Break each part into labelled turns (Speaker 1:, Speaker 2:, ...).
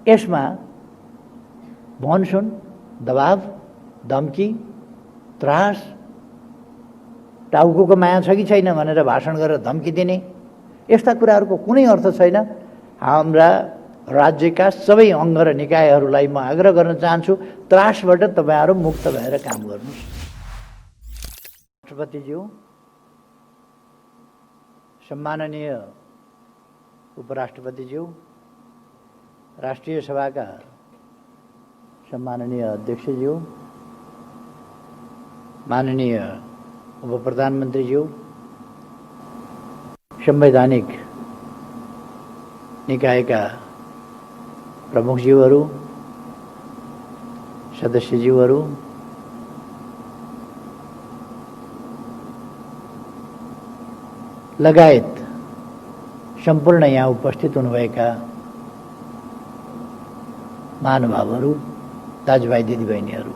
Speaker 1: यसमा भनसुन, दबाव, धम्की, त्रास, टाउको माया छ कि छैन भनेर भाषण गरेर धम्की दिने यस्ता कुराहरूको कुनै अर्थ छैन। हाम्रा राज्यका सबै अङ्ग र निकायहरूलाई म आग्रह गर्न चाहन्छु, त्रासबाट तपाईहरू मुक्त भएर काम गर्नुहोस्। राष्ट्रपतिज्यू, सम्माननीय उपराष्ट्रपतिज्यू, राष्ट्रिय सभाका सम्माननीय अध्यक्षज्यू, माननीय उप प्रधानमन्त्रीज्यू, संवैधानिक निकायका प्रमुखज्यूहरू, सदस्यज्यूहरू, लगायत सम्पूर्ण यहाँ उपस्थित हुनुभएका महानुभावहरू, दाजुभाइ दिदीबहिनीहरू,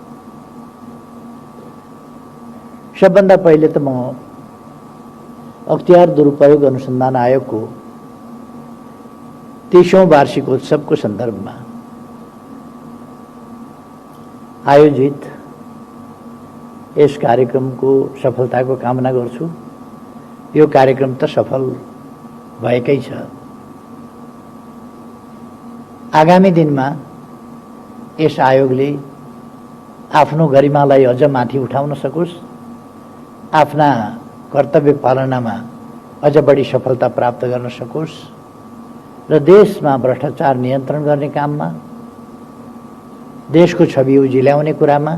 Speaker 1: सबभन्दा पहिले त म अख्तियार दुरुपयोग अनुसन्धान आयोगको 30औं वार्षिकोत्सवको सन्दर्भमा आयोजित यस कार्यक्रमको सफलताको कामना गर्छु। यो कार्यक्रम त सफल भएकै छ। आगामी दिनमा यस आयोगले आफ्नो गरिमालाई अझ माथि उठाउन सकोस्, आफ्ना कर्तव्य पालनामा अझ बढी सफलता प्राप्त गर्न सकोस् र देशमा भ्रष्टाचार नियन्त्रण गर्ने काममा, देशको छवि उजिल्याउने कुरामा,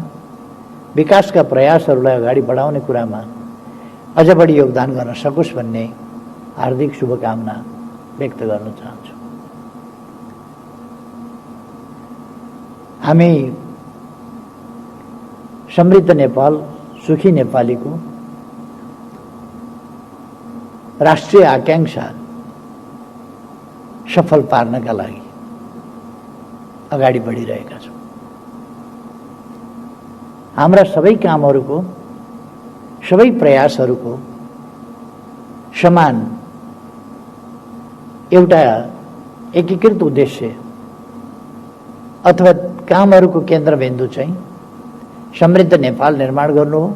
Speaker 1: विकासका प्रयासहरूलाई अगाडि बढाउने कुरामा अझ बढी योगदान गर्न सकोस् भन्ने हार्दिक शुभकामना व्यक्त गर्न चाहन्छु। हामी समृद्ध नेपाल, सुखी नेपालीको राष्ट्रिय आकांक्षा सफल पार्नका लागि अगाडि बढिरहेका छौँ। हाम्रा सबै कामहरूको, सबै प्रयासहरूको समान एउटा एकीकृत उद्देश्य अथवा कामहरूको केन्द्रबिन्दु चाहिँ समृद्ध नेपाल निर्माण गर्नु हो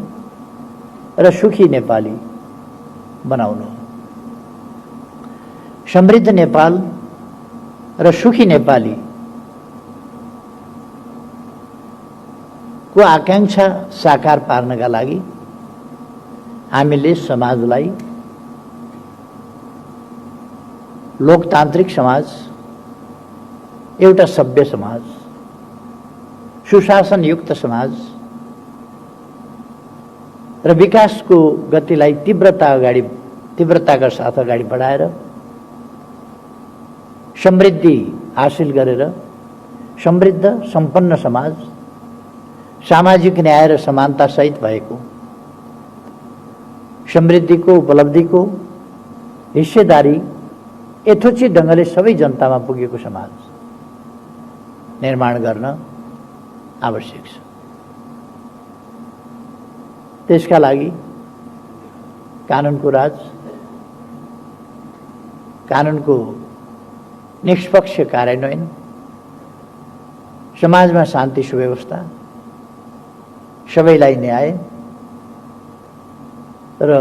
Speaker 1: र सुखी नेपाली बनाउनु हो। समृद्ध नेपाल र सुखी नेपाली को आकांक्षा साकार पार्नका लागि हामीले समाजलाई लोकतान्त्रिक समाज, एउटा सभ्य समाज, सुशासनयुक्त समाज र विकासको गतिलाई तीव्रताका साथ अगाडि बढाएर समृद्धि हासिल गरेर समृद्ध सम्पन्न समाज, सामाजिक न्याय र समानता सहित भएको समृद्धिको, उपलब्धिको हिस्सेदारी यथोचित ढङ्गले सबै जनतामा पुगेको समाज निर्माण गर्न आवश्यक छ। त्यसका लागि कानुनको राज, कानुनको निष्पक्ष कार्यान्वयन, समाजमा शान्ति सुव्यवस्था, सबैलाई न्याय र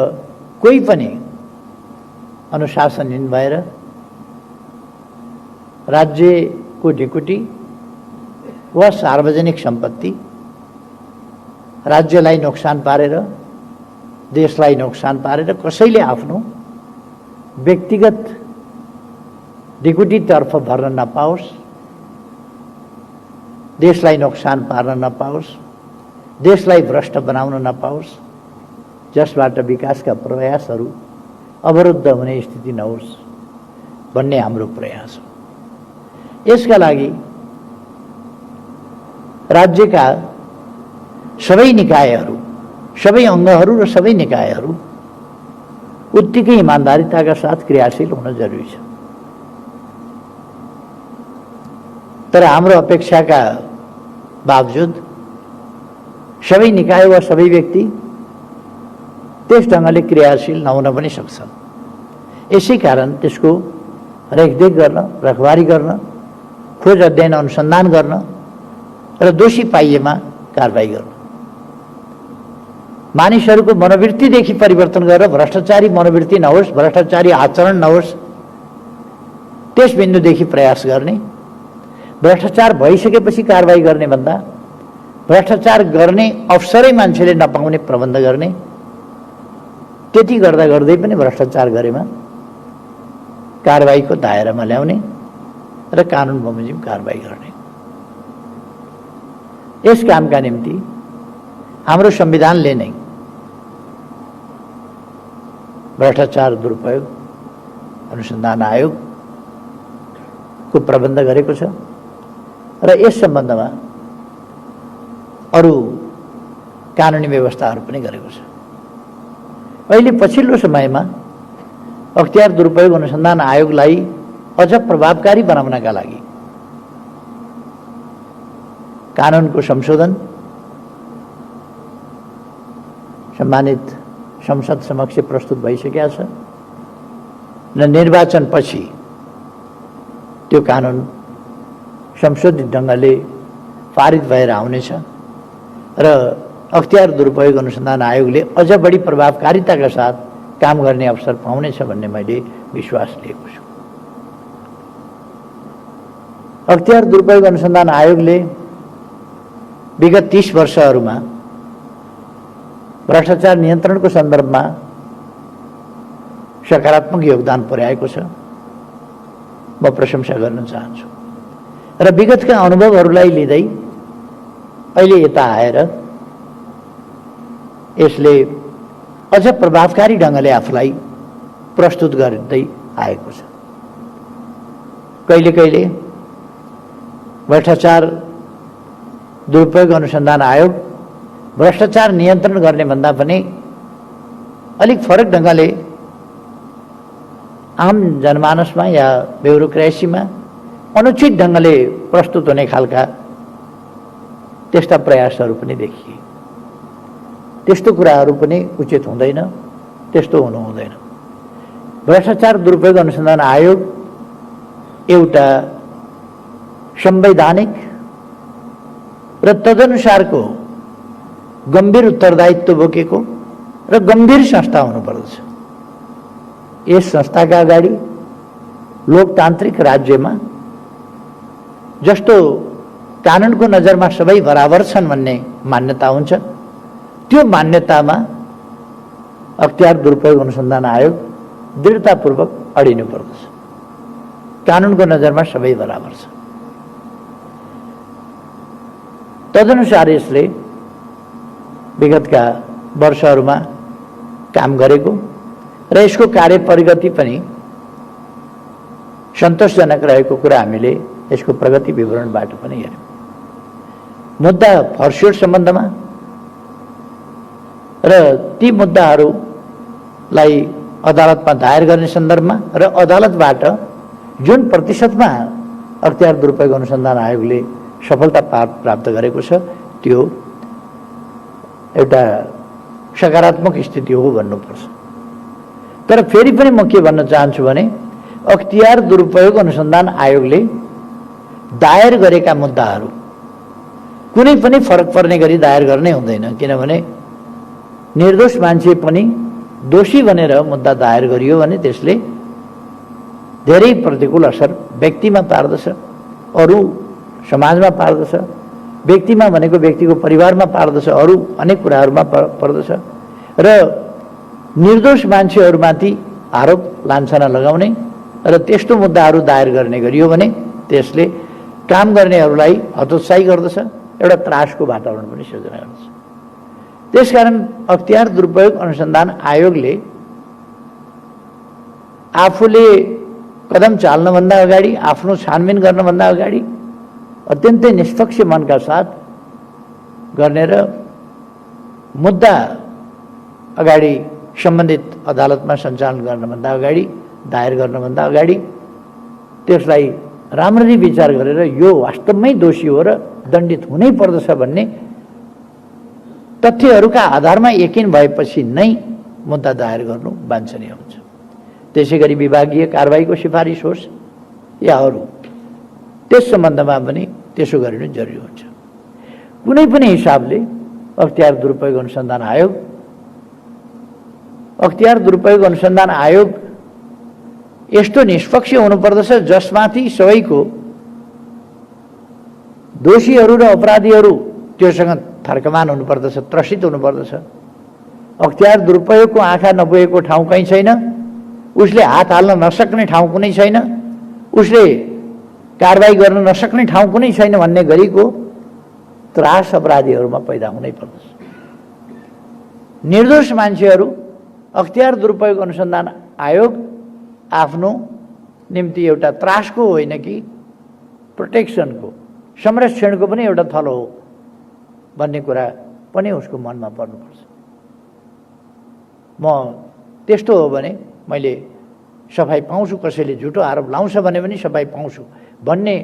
Speaker 1: कोही पनि अनुशासनहीन भएर राज्यको ढिकुटी वा सार्वजनिक सम्पत्ति राज्यलाई नोक्सान पारेर, देशलाई नोक्सान पारेर कसैले आफ्नो व्यक्तिगत ढिकुटीतर्फ भर्न नपाओस्, देशलाई नोक्सान पार्न नपाओस्, देशलाई भ्रष्ट बनाउन नपाओस्, जसबाट विकासका प्रयासहरू अवरुद्ध हुने स्थिति नहोस् भन्ने हाम्रो प्रयास हो। यसका लागि राज्यका सबै निकायहरू, सबै अङ्गहरू र सबै निकायहरू उत्तिकै इमानदारिताका साथ क्रियाशील हुन जरुरी छ। तर हाम्रो अपेक्षाका बावजुद सबै निकाय वा सबै व्यक्ति त्यस ढङ्गले क्रियाशील नहुन पनि सक्छन्। यसै कारण त्यसको रेखदेख गर्न, रखवारी गर्न खोज अध्ययन अनुसन्धान गर्न र दोषी पाइएमा कारबाही गर्न। मानिसहरूको मनोवृत्तिदेखि परिवर्तन गरेर भ्रष्टाचारी मनोवृत्ति नहोस्, भ्रष्टाचारी आचरण नहोस्, त्यस बिन्दुदेखि प्रयास गर्ने। भ्रष्टाचार भइसकेपछि कारबाही गर्ने भन्दा भ्रष्टाचार गर्ने अवसरै मान्छेले नपाउने प्रबन्ध गर्ने। त्यति गर्दा गर्दै पनि भ्रष्टाचार गरेमा कारबाहीको दायरामा ल्याउने र कानुन बमोजिम कारबाही गर्ने। यस कामका निम्ति हाम्रो संविधानले नै भ्रष्टाचार दुरुपयोग अनुसन्धान आयोगको प्रबन्ध गरेको छ र यस सम्बन्धमा अरू कानुनी व्यवस्थाहरू पनि गरेको छ। अहिले पछिल्लो समयमा अख्तियार दुरुपयोग अनुसन्धान आयोगलाई अझ प्रभावकारी बनाउनका लागि कानुनको संशोधन सम्मानित संसद समक्ष प्रस्तुत भइसकेको छ र निर्वाचनपछि त्यो कानुन संशोधित ढङ्गले पारित भएर आउनेछ र अख्तियार दुरुपयोग अनुसन्धान आयोगले अझ बढी प्रभावकारिताका साथ काम गर्ने अवसर पाउनेछ भन्ने मैले विश्वास लिएको छु। अख्तियार दुरुपयोग अनुसन्धान आयोगले विगत 30 वर्षहरूमा भ्रष्टाचार नियन्त्रणको सन्दर्भमा सकारात्मक योगदान पुर्याएको छ, म प्रशंसा गर्न चाहन्छु। र विगतका अनुभवहरूलाई लिँदै अहिले यता आएर यसले अझ प्रभावकारी ढङ्गले आफूलाई प्रस्तुत गर्दै आएको छ। कहिले कहिले भ्रष्टाचार दुरुपयोग अनुसन्धान आयोग भ्रष्टाचार नियन्त्रण गर्ने भन्दा पनि अलिक फरक ढङ्गले आम जनमानसमा या ब्युरोक्रेसीमा अनुचित ढङ्गले प्रस्तुत हुने खालका त्यस्ता प्रयासहरू पनि देखिए। त्यस्तो कुराहरू पनि उचित हुँदैन, त्यस्तो हुनु हुँदैन। भ्रष्टाचार दुरुपयोग अनुसन्धान आयोग एउटा संवैधानिक र तदनुसारको गम्भीर उत्तरदायित्व बोकेको र गम्भीर संस्था हुनुपर्दछ। यस संस्थाका अगाडि लोकतान्त्रिक राज्यमा जस्तो कानुनको नजरमा सबै बराबर छन् भन्ने मान्यता हुन्छ, त्यो मान्यतामा अख्तियार दुरुपयोग अनुसन्धान आयोग दृढतापूर्वक अडिनुपर्दछ। कानुनको नजरमा सबै बराबर छ। तदनुसार यसले विगतका वर्षहरूमा काम गरेको र यसको कार्य प्रगति पनि सन्तोषजनक रहेको कुरा हामीले यसको प्रगति विवरणबाट पनि हेर्यौँ। मुद्दा फर्स्योट सम्बन्धमा र ती मुद्दाहरूलाई अदालतमा दायर गर्ने सन्दर्भमा र अदालतबाट जुन प्रतिशतमा अख्तियार दुरुपयोग अनुसन्धान आयोगले सफलता प्राप्त गरेको छ त्यो एउटा सकारात्मक स्थिति हो भन्नुपर्छ। तर फेरि पनि म के भन्न चाहन्छु भने अख्तियार दुरुपयोग अनुसन्धान आयोगले दायर गरेका मुद्दाहरू कुनै पनि फरक पर्ने गरी दायर गर्नै हुँदैन, किनभने निर्दोष मान्छे पनि दोषी भनेर मुद्दा दायर गरियो भने त्यसले धेरै प्रतिकूल असर व्यक्तिमा पार्दछ, अरू समाजमा पार्दछ, व्यक्तिमा भनेको व्यक्तिको परिवारमा पार्दछ, अरू अनेक कुराहरूमा पर्दछ र निर्दोष मान्छेहरूमाथि आरोप लान्छना लगाउने र त्यस्तो मुद्दाहरू दायर गर्ने गरियो भने त्यसले काम गर्नेहरूलाई हतोत्साही गर्दछ, एउटा त्रासको वातावरण पनि सृजना गर्दछ। त्यसकारण अख्तियार दुरुपयोग अनुसन्धान आयोगले आफूले कदम चाल्नुभन्दा अगाडि, आफ्नो छानबिन गर्नुभन्दा अगाडि अत्यन्तै निष्पक्ष मनका साथ गर्ने र मुद्दा अगाडि सम्बन्धित अदालतमा सञ्चालन गर्नुभन्दा अगाडि, दायर गर्नुभन्दा अगाडि त्यसलाई राम्ररी विचार गरेर यो वास्तवमै दोषी हो र दण्डित हुनै पर्दछ भन्ने तथ्यहरूका आधारमा यकिन भएपछि नै मुद्दा दायर गर्नु वाञ्छनीय हुन्छ। त्यसैगरी विभागीय कारबाहीको सिफारिस होस् या अरू त्यस सम्बन्धमा पनि त्यसो गरिनु जरुरी हुन्छ। कुनै पनि हिसाबले अख्तियार दुरुपयोग अनुसन्धान आयोग यस्तो निष्पक्ष हुनुपर्दछ जसमाथि सबैको दोषीहरू र अपराधीहरू त्योसँग थर्कमान हुनुपर्दछ, त्रसित हुनुपर्दछ। अख्तियार दुरुपयोगको आँखा नपुगेको ठाउँ कहीँ छैन, उसले हात हाल्न नसक्ने ठाउँ कुनै छैन, उसले कारबाही गर्न नसक्ने ठाउँ कुनै छैन भन्ने गरीको त्रास अपराधीहरूमा पैदा हुनै पर्दछ। निर्दोष मान्छेहरू अख्तियार दुरुपयोग अनुसन्धान आयोग आफ्नो निम्ति एउटा त्रासको होइन कि प्रोटेक्सनको, संरक्षणको पनि एउटा थलो हो भन्ने कुरा पनि उसको मनमा पर्नुपर्छ। म त्यस्तो हो भने मैले सफाई पाउँछु, कसैले झुटो आरोप लाउँछ भने पनि सफाई पाउँछु भन्ने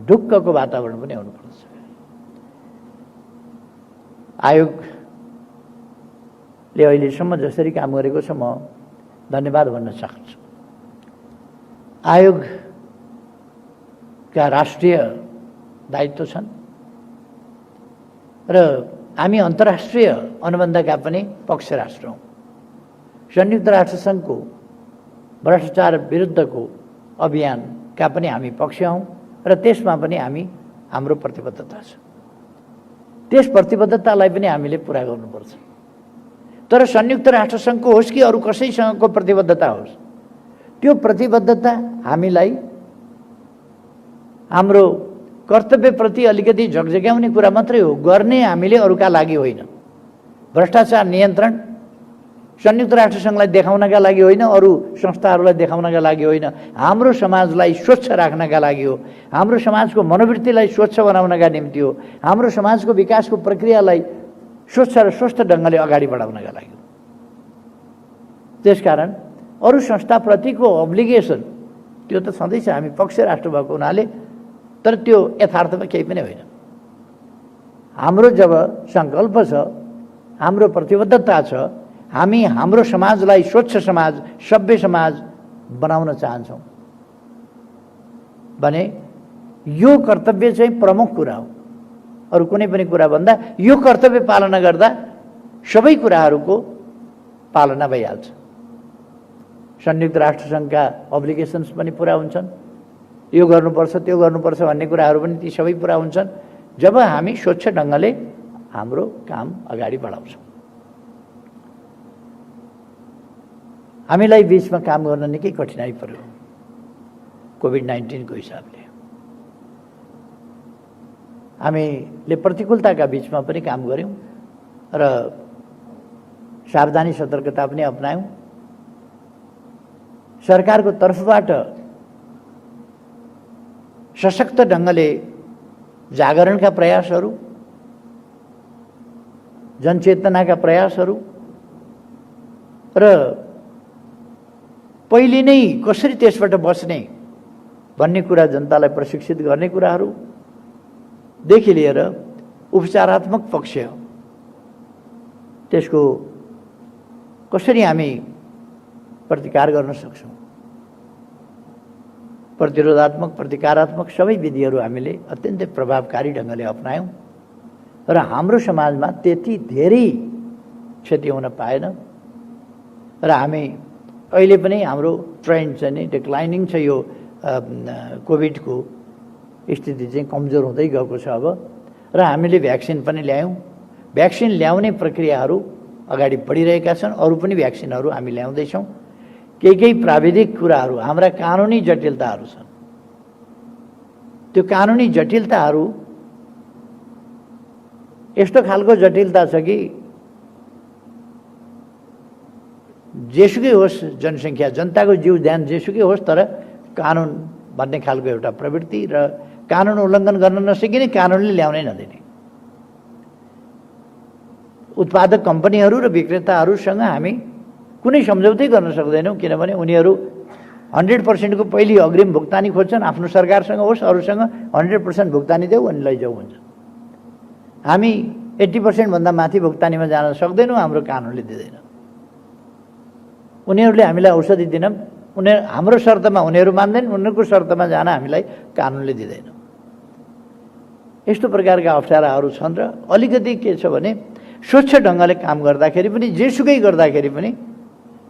Speaker 1: ढुक्कको वातावरण पनि हुनुपर्छ। आयोगले अहिलेसम्म जसरी काम गरेको छ म धन्यवाद भन्न चाहन्छु। आयोगका राष्ट्रिय दायित्व छन् र हामी अन्तर्राष्ट्रिय अनुबन्धका पनि पक्ष राष्ट्र हौँ। संयुक्त राष्ट्र सङ्घको भ्रष्टाचार विरुद्धको अभियानका पनि हामी पक्ष हौँ र त्यसमा पनि हाम्रो प्रतिबद्धता छ। त्यस प्रतिबद्धतालाई पनि हामीले पुरा गर्नुपर्छ। तर संयुक्त राष्ट्र सङ्घको होस् कि अरू कसैसँगको प्रतिबद्धता होस्, त्यो प्रतिबद्धता हामीलाई हाम्रो कर्तव्यप्रति अलिकति झकझक्याउने कुरा मात्रै हो, गर्ने हामीले अरूका लागि होइन। भ्रष्टाचार नियन्त्रण संयुक्त राष्ट्र सङ्घलाई देखाउनका लागि होइन, अरू संस्थाहरूलाई देखाउनका लागि होइन, हाम्रो समाजलाई स्वच्छ राख्नका लागि हो, हाम्रो समाजको मनोवृत्तिलाई स्वच्छ बनाउनका निम्ति हो, हाम्रो समाजको विकासको प्रक्रियालाई स्वच्छ र स्वस्थ ढङ्गले अगाडि बढाउनका लागि हो। त्यसकारण अरू संस्थाप्रतिको अब्लिगेसन त्यो त सधैँ छ, हामी पक्ष राष्ट्र भएको हुनाले, तर त्यो यथार्थमा केही पनि होइन। हाम्रो जब सङ्कल्प छ, हाम्रो प्रतिबद्धता छ, हामी हाम्रो समाजलाई स्वच्छ समाज, सभ्य समाज बनाउन चाहन्छौँ भने यो कर्तव्य चाहिँ प्रमुख कुरा हो। अरू कुनै पनि कुरा भन्दा यो कर्तव्य पालना गर्दा सबै कुराहरूको पालना भइहाल्छ। संयुक्त राष्ट्र सङ्घका अब्लिगेसन्स पनि पुरा हुन्छन्, यो गर्नुपर्छ त्यो गर्नुपर्छ भन्ने कुराहरू पनि ती सबै पुरा हुन्छन् जब हामी स्वच्छ ढङ्गले हाम्रो काम अगाडि बढाउँछौँ। हामीलाई बीचमा काम गर्न निकै कठिनाइ पर्यो कोभिड-19 को हिसाबले। हामीले प्रतिकूलताका बीचमा पनि काम गर्यौँ र सावधानी सतर्कता पनि अपनायौँ। सरकारको तर्फबाट सशक्त ढङ्गले जागरणका प्रयासहरू, जनचेतनाका प्रयासहरू र पहिले नै कसरी त्यसबाट बस्ने भन्ने कुरा जनतालाई प्रशिक्षित गर्ने कुराहरूदेखि लिएर उपचारात्मक पक्ष त्यसको कसरी हामी प्रतिकार गर्न सक्छौँ, प्रतिरोधात्मक प्रतिकारात्मक सबै विधिहरू हामीले अत्यन्तै प्रभावकारी ढङ्गले अपनायौँ र हाम्रो समाजमा त्यति धेरै क्षति हुन पाएन र हामी अहिले पनि हाम्रो ट्रेन्ड चाहिँ नि डिक्लाइनिङ छ। यो कोभिडको स्थिति चाहिँ कमजोर हुँदै गएको छ अब र हामीले भ्याक्सिन पनि ल्यायौँ। भ्याक्सिन ल्याउने प्रक्रियाहरू अगाडि बढिरहेका छन्, अरू पनि भ्याक्सिनहरू हामी ल्याउँदैछौँ। केही प्राविधिक कुराहरू, हाम्रा कानुनी जटिलताहरू छन्, त्यो कानुनी जटिलताहरू यस्तो खालको जटिलता छ कि जेसुकै होस् जनसङ्ख्या, जनताको जीव ध्यान जेसुकै होस्, तर कानुन भन्ने खालको एउटा प्रवृत्ति र कानुन उल्लङ्घन गर्न नसकिने, कानुनले ल्याउनै नदिने उत्पादक कम्पनीहरू र विक्रेताहरूसँग हामी कुनै सम्झौतै गर्न सक्दैनौँ, किनभने उनीहरू 100% को पहिली अग्रिम भुक्तानी खोज्छन्। आफ्नो सरकारसँग होस् अरूसँग 100% भुक्तानी देऊ अनि लैजाऊ भन्छ। हामी 80% भन्दा माथि भुक्तानीमा जान सक्दैनौँ, हाम्रो कानुनले दिँदैन। उनीहरूले हामीलाई औषधि दिन, हाम्रो शर्तमा उनीहरू मान्दैन, उनीहरूको शर्तमा जान हामीलाई कानुनले दिँदैन। यस्तो प्रकारका अप्ठ्याराहरू छन् र अलिकति के छ भने स्वच्छ ढङ्गले काम गर्दाखेरि पनि जेसुकै गर्दाखेरि पनि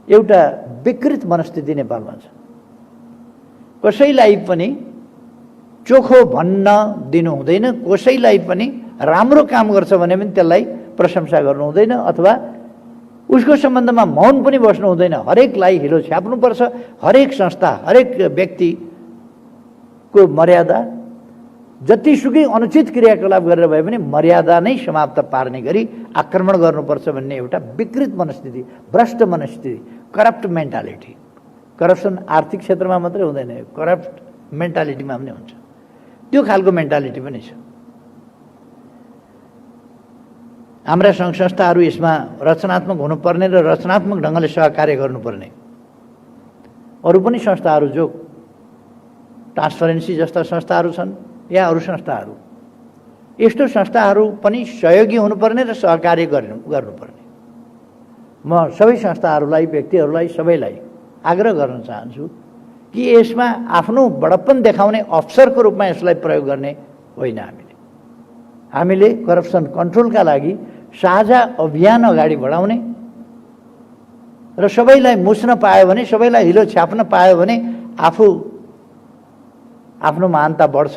Speaker 1: एउटा विकृत मनस्थिति नेपालमा छ। कसैलाई पनि चोखो भन्न दिनु हुँदैन, कसैलाई पनि राम्रो काम गर्छ भने पनि त्यसलाई प्रशंसा गर्नु हुँदैन अथवा उसको सम्बन्धमा मौन पनि बस्नु हुँदैन। हरेकलाई हिलो छ्याप्नुपर्छ। हरेक संस्था, हरेक व्यक्तिको मर्यादा, जतिसुकै अनुचित क्रियाकलाप गरेर भए पनि मर्यादा नै समाप्त पार्ने गरी आक्रमण गर्नुपर्छ भन्ने एउटा विकृत मनस्थिति, भ्रष्ट मनस्थिति, करप्ट मेन्टालिटी। करप्सन आर्थिक क्षेत्रमा मात्रै हुँदैन, करप्ट मेन्टालिटीमा पनि हुन्छ। त्यो खालको मेन्टालिटी पनि छ। हाम्रा सङ्घ संस्थाहरू यसमा रचनात्मक हुनुपर्ने र रचनात्मक ढङ्गले सहकार्य गर्नुपर्ने। अरू पनि संस्थाहरू जो ट्रान्सपरेन्सी जस्ता संस्थाहरू छन् या अरू संस्थाहरू, यस्तो संस्थाहरू पनि सहयोगी हुनुपर्ने र सहकार्य गर्नुपर्ने। म सबै संस्थाहरूलाई, व्यक्तिहरूलाई, सबैलाई आग्रह गर्न चाहन्छु कि यसमा आफ्नो बडप्पन देखाउने अवसरको रूपमा यसलाई प्रयोग गर्ने होइन। हामीले करप्सन कन्ट्रोलका लागि साझा अभियान अगाडि बढाउने र सबैलाई मुछ्न पायो भने, सबैलाई हिलो छ्याप्न पायो भने आफू आफ्नो महानता बढ्छ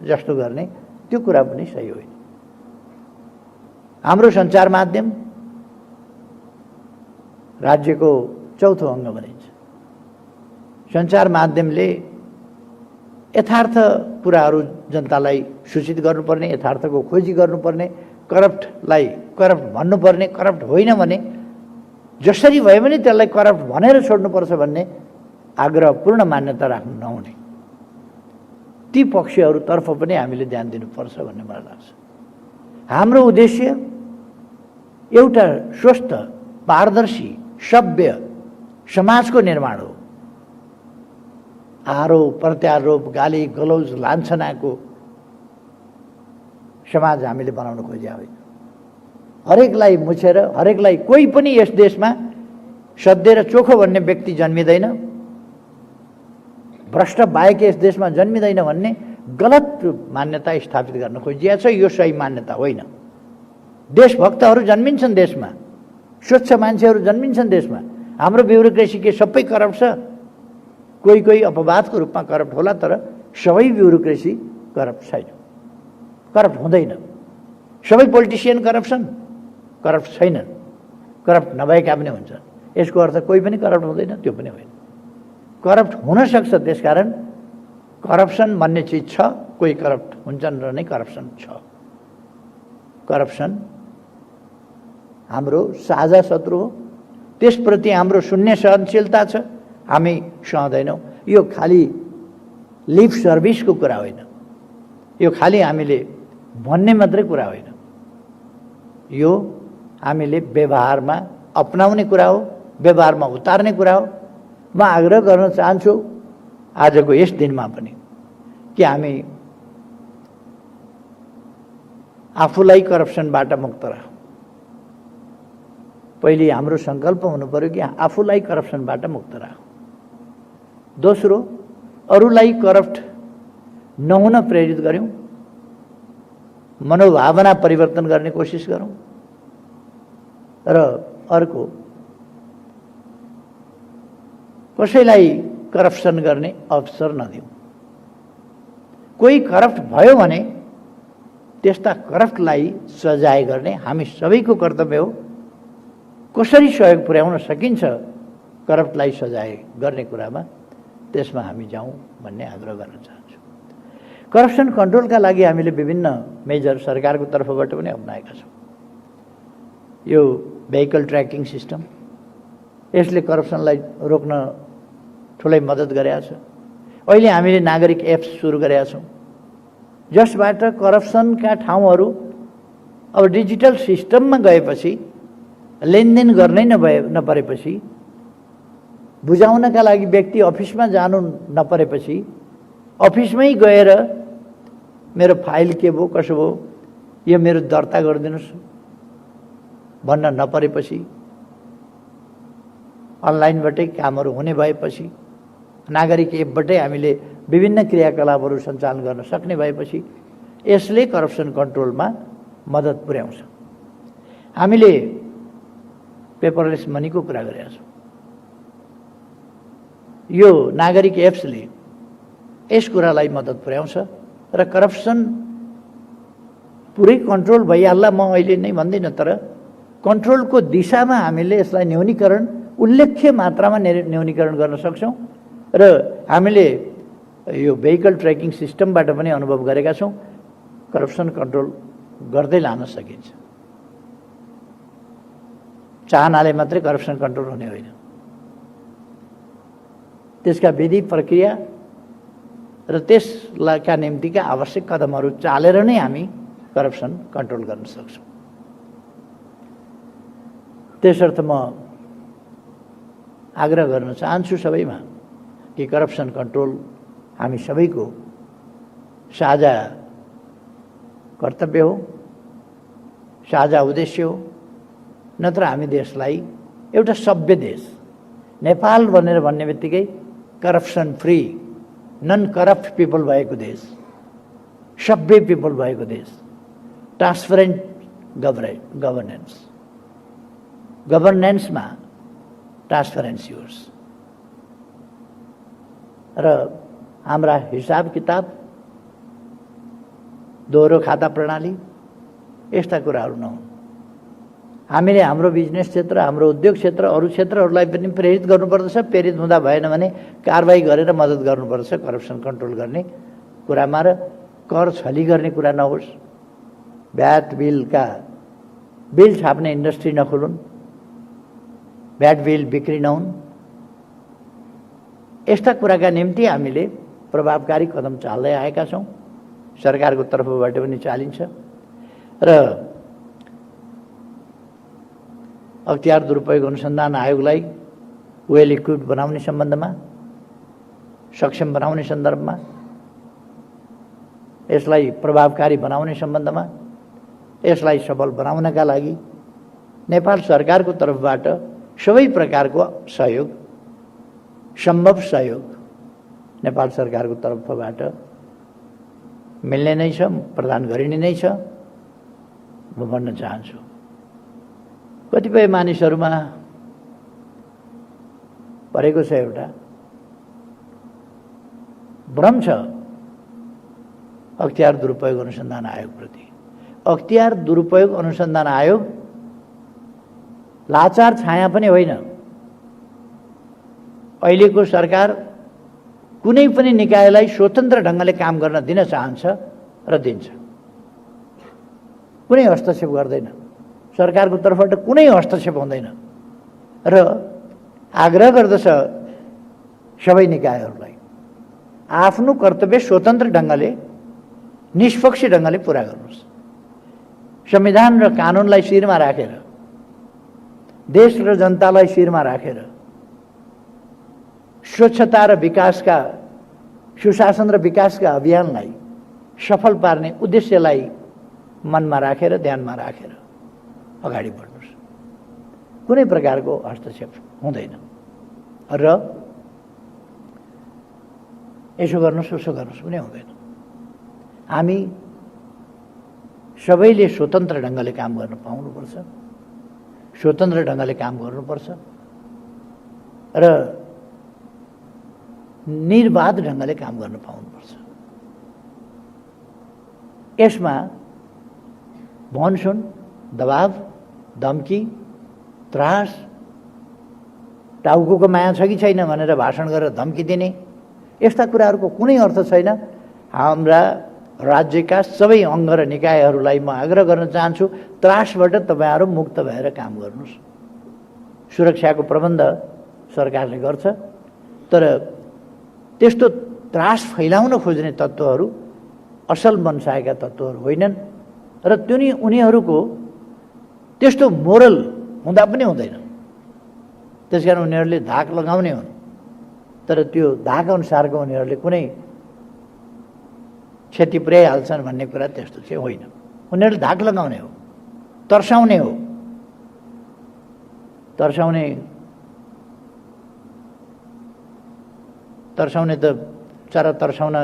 Speaker 1: जस्तो गर्ने, त्यो कुरा पनि सही होइन। हाम्रो सञ्चार माध्यम राज्यको चौथो अङ्ग भनिन्छ। सञ्चार माध्यमले यथार्थ कुराहरू जनतालाई सूचित गर्नुपर्ने, यथार्थको खोजी गर्नुपर्ने, करप्टलाई करप्ट भन्नुपर्ने, करप्ट होइन भने जसरी भए पनि त्यसलाई करप्ट भनेर छोड्नुपर्छ भन्ने आग्रहपूर्ण मान्यता राख्नु नहुने, ती पक्षहरूतर्फ पनि हामीले ध्यान दिनुपर्छ भन्ने मलाई लाग्छ। हाम्रो उद्देश्य एउटा स्वस्थ, पारदर्शी, सभ्य समाजको निर्माण हो। आरोप प्रत्यारोप, गाली गलौज, लान्छनाको समाज हामीले बनाउन खोजेका होइन। हरेकलाई मुछेर, हरेकलाई, कोही पनि यस देशमा सधैँ र चोखो भन्ने व्यक्ति जन्मिँदैन, भ्रष्ट बाहेक यस देशमा जन्मिँदैन भन्ने गलत मान्यता स्थापित गर्न खोजिएको छ। यो सही मान्यता होइन। देशभक्तहरू जन्मिन्छन् देशमा, स्वच्छ मान्छेहरू जन्मिन्छन् देशमा। हाम्रो ब्युरोक्रेसी के सबै करप्ट छ? कोही कोही अपवादको रूपमा करप्ट होला, तर सबै ब्युरोक्रेसी करप्ट छैन, करप्ट हुँदैन। सबै पोलिटिसियन करप्ट छैनन्, करप्ट नभएका पनि हुन्छन्। यसको अर्थ कोही पनि करप्ट हुँदैन, त्यो पनि होइन। करप्ट हुन सक्छ, त्यसकारण करप्सन भन्ने चिज छ। कोही करप्ट हुन्छन् र नै करप्सन छ। करप्सन हाम्रो साझा शत्रु हो, त्यसप्रति हाम्रो शून्य सहनशीलता छ। हामी सहँदैनौँ। यो खालि लिप सर्भिसको कुरा होइन, यो खालि हामीले भन्ने मात्रै कुरा होइन, यो हामीले व्यवहारमा अपनाउने कुरा हो, व्यवहारमा उतार्ने कुरा हो। म आग्रह गर्न चाहन्छु आजको यस दिनमा पनि कि हामी आफूलाई करप्सनबाट मुक्त राखौँ। पहिले हाम्रो सङ्कल्प हुनु पर्यो कि आफूलाई करप्सनबाट मुक्त राखौँ। दोस्रो, अरूलाई करप्ट नहुन प्रेरित गऱ्यौँ, मनोभावना परिवर्तन गर्ने कोसिस गरौँ। र अर्को, कसैलाई करप्सन गर्ने अवसर नदिउँ। कोही करप्ट भयो भने त्यस्ता करप्टलाई सजाय गर्ने हामी सबैको कर्तव्य हो। कसरी सहयोग पुर्याउन सकिन्छ करप्टलाई सजाय गर्ने कुरामा, त्यसमा हामी जाउँ भन्ने आग्रह गर्न चाहन्छु। करप्सन कन्ट्रोलका लागि हामीले विभिन्न मेजर सरकारको तर्फबाट पनि अपनाएका छौँ। यो भेहिकल ट्र्याकिङ सिस्टम, यसले करप्सनलाई रोक्न ठुलै मद्दत गरेका छ। अहिले हामीले नागरिक एप्स सुरु गरेका छौँ, जसबाट करप्सनका ठाउँहरू अब डिजिटल सिस्टममा गएपछि, लेनदेन गर्नै नपरेपछि, बुझाउनका लागि व्यक्ति अफिसमा जानु नपरेपछि, अफिसमै गएर मेरो फाइल के भयो, कसो भयो, यो मेरो दर्ता गरिदिनुहोस् भन्न नपरेपछि, अनलाइनबाटै कामहरू हुने भएपछि, नागरिक एपबाटै हामीले विभिन्न क्रियाकलापहरू सञ्चालन गर्न सक्ने भएपछि यसले करप्सन कन्ट्रोलमा मद्दत पुर्याउँछ। हामीले पेपरलेस मनीको कुरा गरेका छौँ। यो नागरिक एप्सले यस कुरालाई मद्दत पुर्याउँछ र करप्सन पुरै कन्ट्रोल भइहाल्ला म अहिले नै भन्दिनँ, तर कन्ट्रोलको दिशामा हामीले यसलाई न्यूनीकरण, उल्लेख्य मात्रामा न्यूनीकरण गर्न सक्छौँ र हामीले यो भेहिकल ट्र्याकिङ सिस्टमबाट पनि अनुभव गरेका छौँ, करप्सन कन्ट्रोल गर्दै लान सकिन्छ। चाहनाले मात्रै करप्सन कन्ट्रोल हुने होइन, त्यसका विधि प्रक्रिया र त्यसका निम्तिका आवश्यक कदमहरू चालेर नै हामी करप्सन कन्ट्रोल गर्न सक्छौँ। त्यसर्थ म आग्रह गर्न चाहन्छु सबैमा कि करप्सन कन्ट्रोल हामी सबैको साझा कर्तव्य हो, साझा उद्देश्य हो। नत्र हामी देशलाई एउटा सभ्य देश नेपाल भनेर भन्ने बित्तिकै corruption free, non corrupt people भएको देश, सभ्य पिपल भएको देश, ट्रान्सपरेन्ट गभर्नेन्समा ट्रान्सपरेन्सी होस् र हाम्रा हिसाब किताब, दोहोरो खाता प्रणाली यस्ता कुराहरू नहुन्। हामीले हाम्रो बिजनेस क्षेत्र, हाम्रो उद्योग क्षेत्र, अरू क्षेत्रहरूलाई पनि प्रेरित गर्नुपर्दछ। प्रेरित हुँदा भएन भने कारबाही गरेर मद्दत गर्नुपर्दछ करप्सन कन्ट्रोल गर्ने कुरामा, र कर छली गर्ने कुरा नहोस्। भ्याट बिल छाप्ने इन्डस्ट्री नखोलुन्, भ्याट बिल बिक्री नहुन्। यस्ता कुराका निम्ति हामीले प्रभावकारी कदम चाल्दै आएका छौँ, सरकारको तर्फबाट पनि चालिन्छ। र अख्तियार दुरुपयोग अनुसन्धान आयोगलाई वेल इक्विप्ड बनाउने सम्बन्धमा, सक्षम बनाउने सन्दर्भमा, यसलाई प्रभावकारी बनाउने सम्बन्धमा, यसलाई सबल बनाउनका लागि नेपाल सरकारको तर्फबाट सबै प्रकारको सहयोग, सम्भव सहयोग नेपाल सरकारको तर्फबाट मिल्ने नै छ, प्रदान गरिने नै छ, म भन्न चाहन्छु। कतिपय मानिसहरूमा परेको छ एउटा भ्रम छ अख्तियार दुरुपयोग अनुसन्धान आयोगप्रति। अख्तियार दुरुपयोग अनुसन्धान आयोग लाचार छाया पनि होइन। अहिलेको सरकार कुनै पनि निकायलाई स्वतन्त्र ढङ्गले काम गर्न दिन चाहन्छ र दिन्छ, कुनै हस्तक्षेप गर्दैन। सरकारको तर्फबाट कुनै हस्तक्षेप हुँदैन र आग्रह गर्दछ सबै निकायहरूलाई आफ्नो कर्तव्य स्वतन्त्र ढङ्गले, निष्पक्ष ढङ्गले पुरा गर्नुहोस्। संविधान र कानुनलाई शिरमा राखेर, देश र जनतालाई शिरमा राखेर, स्वच्छता र विकासका, सुशासन र विकासका अभियानलाई सफल पार्ने उद्देश्यलाई मनमा राखेर, ध्यानमा राखेर अगाडि बढ्नुहोस्। कुनै प्रकारको हस्तक्षेप हुँदैन र यसो गर्नुहोस् उसो गर्नुहोस् पनि हुँदैन। हामी सबैले स्वतन्त्र ढङ्गले काम गर्न पाउनुपर्छ, स्वतन्त्र ढङ्गले काम गर्नुपर्छ र निर्बाध ढङ्गले काम गर्न पाउनुपर्छ। यसमा भनसुन, दबाव, धम्की, त्रास, टाउको माया छ कि छैन भनेर भाषण गरेर धम्की दिने यस्ता कुराहरूको कुनै अर्थ छैन। हाम्रा राज्यका सबै अङ्ग र निकायहरूलाई म आग्रह गर्न चाहन्छु, त्रासबाट तपाईँहरू मुक्त भएर काम गर्नुहोस्। सुरक्षाको प्रबन्ध सरकारले गर्छ, तर त्यस्तो त्रास फैलाउन खोज्ने तत्त्वहरू असल मनसाएका तत्त्वहरू होइनन् र उनीहरूको त्यस्तो मोरल हुँदा पनि हुँदैन। त्यसकारण उनीहरूले धाक लगाउने हुन्, तर त्यो धाक अनुसारको उनीहरूले कुनै क्षति पुर्याइहाल्छन् भन्ने कुरा त्यस्तो चाहिँ होइन। उनीहरूले धाक लगाउने हो, तर्साउने हो। तर्साउने त चरा तर्साउन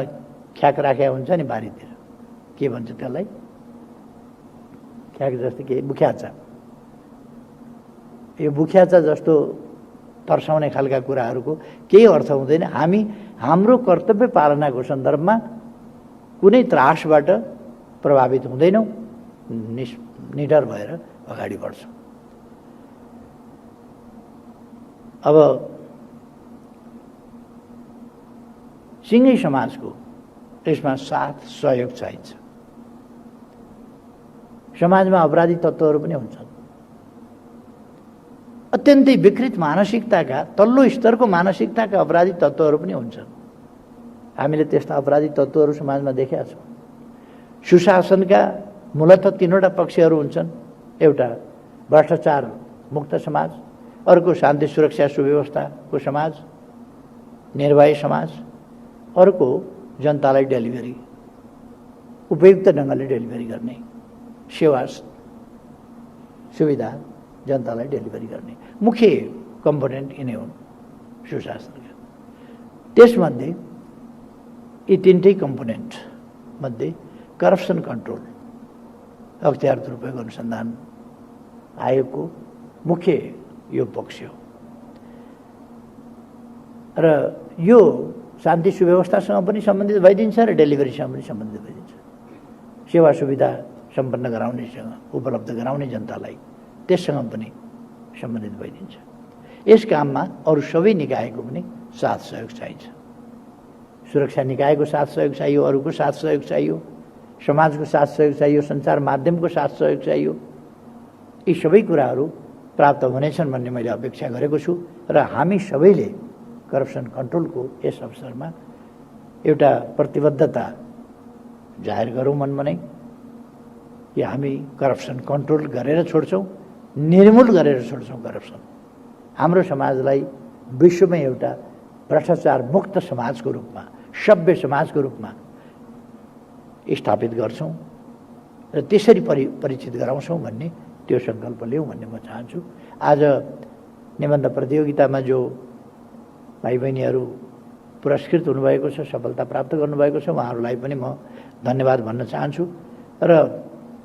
Speaker 1: ख्याक राखेका हुन्छ नि बारीतिर, के भन्छ त्यसलाई, ख्याक जस्तो के, बुख्याचा। यो बुख्याचा जस्तो तर्साउने खालका कुराहरूको केही अर्थ हुँदैन। हामी हाम्रो कर्तव्य पालनाको सन्दर्भमा कुनै त्रासबाट प्रभावित हुँदैनौँ, निडर भएर अगाडि बढ्छौँ। अब सिङ्गै समाजको यसमा साथ सहयोग चाहिन्छ। समाजमा अपराधी तत्त्वहरू पनि हुन्छन्, अत्यन्तै विकृत मानसिकताका, तल्लो स्तरको मानसिकताका अपराधी तत्त्वहरू पनि हुन्छन्। हामीले त्यस्ता अपराधी तत्त्वहरू समाजमा देखेका छौँ। सुशासनका मूलतः तीनवटा पक्षहरू हुन्छन्। एउटा भ्रष्टाचार मुक्त समाज, अर्को शान्ति सुरक्षा सुव्यवस्थाको समाज, निर्भय समाज, अर्को जनतालाई डेलिभरी, उपयुक्त ढङ्गले डेलिभरी गर्ने सेवा सुविधा जनतालाई डेलिभरी गर्ने मुख्य कम्पोनेन्ट यिनै हुन् सुशासनका। त्यसमध्ये यी तिनटै कम्पोनेन्ट मध्ये करप्सन कन्ट्रोल, अख्तियार दुरुपयोग अनुसन्धान आयोगको मुख्य यो पक्ष हो। र यो शान्ति सुव्यवस्थासँग पनि सम्बन्धित भइदिन्छ र डेलिभरीसँग पनि सम्बन्धित भइदिन्छ। सेवा सुविधा सम्पन्न गराउनेसँग, उपलब्ध गराउने जनतालाई, त्यससँग पनि सम्बन्धित भइदिन्छ। यस काममा अरू सबै निकायको पनि साथ सहयोग चाहिन्छ। सुरक्षा निकायको साथ सहयोग चाहियो, अरूको साथ सहयोग चाहियो, समाजको साथ सहयोग चाहियो, सञ्चार माध्यमको साथ सहयोग चाहियो। यी सबै कुराहरू प्राप्त हुनेछन् भन्ने मैले अपेक्षा गरेको छु र हामी सबैले करप्सन कन्ट्रोलको यस अवसरमा एउटा प्रतिबद्धता जाहेर गरौँ मनमा नै कि हामी करप्सन कन्ट्रोल गरेर छोड्छौँ, निर्मूल गरेर छोड्छौँ करप्सन। हाम्रो समाजलाई विश्वमै एउटा भ्रष्टाचार मुक्त समाजको रूपमा, सभ्य समाजको रूपमा स्थापित गर्छौँ र त्यसरी परिचित गराउँछौँ भन्ने त्यो सङ्कल्प लिउँ भन्ने म चाहन्छु। आज निबन्ध प्रतियोगितामा जो भाइ बहिनीहरू पुरस्कृत हुनुभएको छ, सफलता प्राप्त गर्नुभएको छ, उहाँहरूलाई पनि म धन्यवाद भन्न चाहन्छु र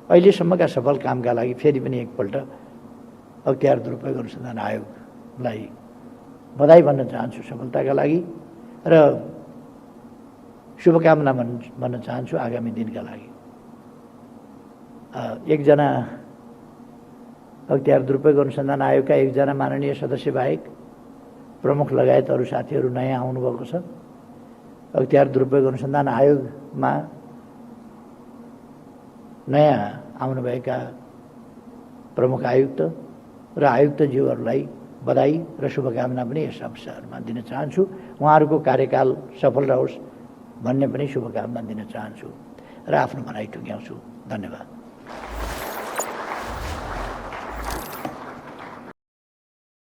Speaker 1: अहिलेसम्मका सफल कामका लागि फेरि पनि एकपल्ट अख्तियार दुरुपयोग अनुसन्धान आयोगलाई बधाई भन्न चाहन्छु सफलताका लागि र शुभकामना भन्न चाहन्छु आगामी दिनका लागि। एकजना अख्तियार दुरुपयोग अनुसन्धान आयोगका एकजना माननीय सदस्य बाहेक प्रमुख लगायत अरू साथीहरू नयाँ आउनुभएको छ। अख्तियार दुरुपयोग अनुसन्धान आयोगमा नयाँ आउनुभएका प्रमुख आयुक्त र आयुक्तज्यूहरूलाई बधाई र शुभकामना पनि यस अवसरमा दिन चाहन्छु। उहाँहरूको कार्यकाल सफल रहोस् भन्ने पनि शुभकामना दिन चाहन्छु र आफ्नो भनाइ टुङ्ग्याउँछु। धन्यवाद।